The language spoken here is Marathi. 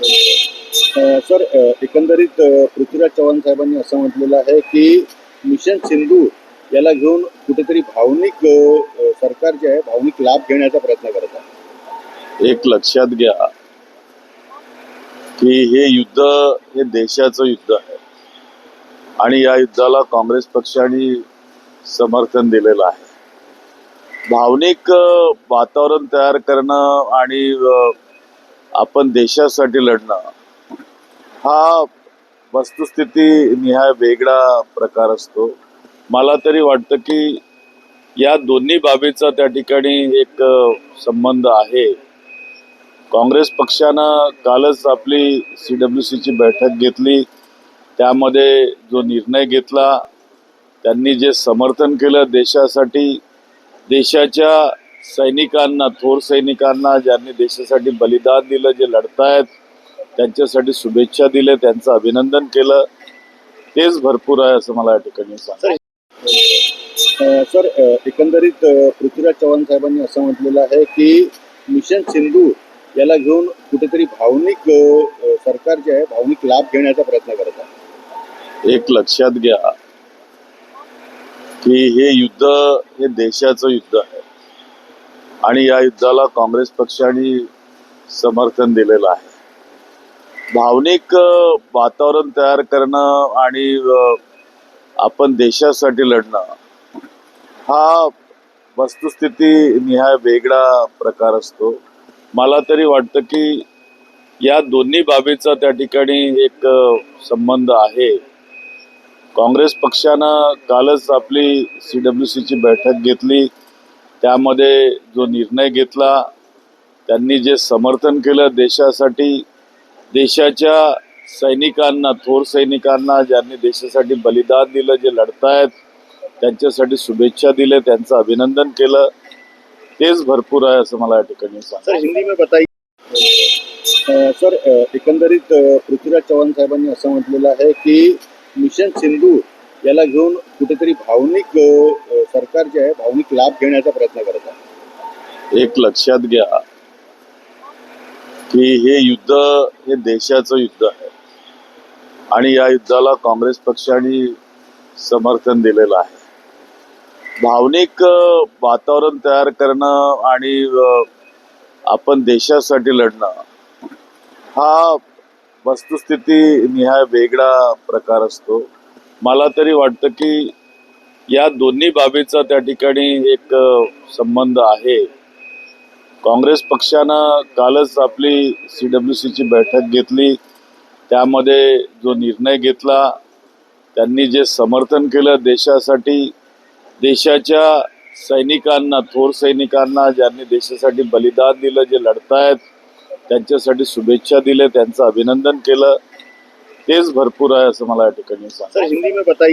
सर, एकंदरीत पृथ्वीराज चव्हाण साहेबांनी असं म्हटलेलं आहे की मिशन सिंधू याला घेऊन कुठेतरी भावनिक सरकार जे आहे भावनिक लाभ घेण्याचा प्रयत्न करत आहे. एक लक्षात घ्या की हे युद्ध हे देशाचं युद्ध आहे आणि या युद्धाला काँग्रेस पक्षाने समर्थन दिलेलं आहे. भावनिक वातावरण तयार करणं आणि आपण देशासाठी लढणं हा वस्तुस्थिती निहाय वेगळा प्रकार असतो. मला तरी वाटतं की या दोन्ही बाबीचा त्या ठिकाणी एक संबंध आहे. काँग्रेस पक्षानं कालच आपली CWC ची बैठक घेतली. त्यामध्ये जो निर्णय घेतला, त्यांनी जे समर्थन केलं देशासाठी, देशाच्या सैनिकांना, थोर सैनिकांना ज्यांनी देशासाठी बलिदान दिलं, जे लढतायत त्यांच्यासाठी शुभेच्छा दिल्या, त्यांचं अभिनंदन केलं, तेच भरपूर आहे असं मला या ठिकाणी सांगायचं. सर, एकंदरीत पृथ्वीराज चव्हाण साहेबांनी असं म्हटलेलं आहे की मिशन सिंधू याला घेऊन कुठेतरी भावनिक सरकार जे आहे भावनिक लाभ घेण्याचा प्रयत्न करत आहे. एक लक्षात घ्या की हे युद्ध हे देशाचं युद्ध आहे आणि या युद्धाला काँग्रेस पक्षाने समर्थन दिलेलं आहे. भावनिक वातावरण तयार करणं आणि आपण देशासाठी लढणं हा वस्तुस्थिती निहाय वेगळा प्रकार असतो. मला तरी वाटतं की या दोन्ही बाबीचा त्या ठिकाणी एक संबंध आहे. काँग्रेस पक्षानं कालच आपली CWC ची बैठक घेतली. त्यामध्ये जो निर्णय घेतला, त्यांनी जे समर्थन केलं देशासाठी, देशाच्या सैनिकांना, थोर सैनिकांना ज्यांनी देशासाठी बलिदान दिलं, जे लढतायत त्यांच्यासाठी शुभेच्छा दिल्या, त्यांचं अभिनंदन केलं, तेच भरपूर आहे असं मला या ठिकाणी सांगायचं. सर, हिंदी में बताइए. सर, एकंदरीत पृथ्वीराज चव्हाण साहेबांनी असं म्हटलेलं आहे की मिशन सिंधू याला घेऊन कुठेतरी भावनिक सरकार जे आहे भावनिक लाभ घेण्याचा प्रयत्न करत आहे. एक लक्षात घ्या की हे युद्ध हे देशाचं युद्ध आहे आणि या युद्धाला काँग्रेस पक्षाने समर्थन दिलेलं आहे. भावनिक वातावरण तयार करणं आणि आपण देशासाठी लढणं हा वस्तुस्थिती निहाय वेगळा प्रकार असतो. मला तरी वाटतं की या दोन्ही बाबीचा त्या ठिकाणी एक संबंध आहे. काँग्रेस पक्षानं कालच आपली CWC ची बैठक घेतली. त्यामध्ये जो निर्णय घेतला, त्यांनी जे समर्थन केलं देशासाठी, देशाच्या सैनिकांना, थोर सैनिकांना ज्यांनी देशासाठी बलिदान दिलं, जे लढतायत त्यांच्यासाठी शुभेच्छा दिल्या, त्यांचं अभिनंदन केलं, तेच भरपूर आहे असं मला या ठिकाणी सांगायचं. सर, हिंदी में बताइए.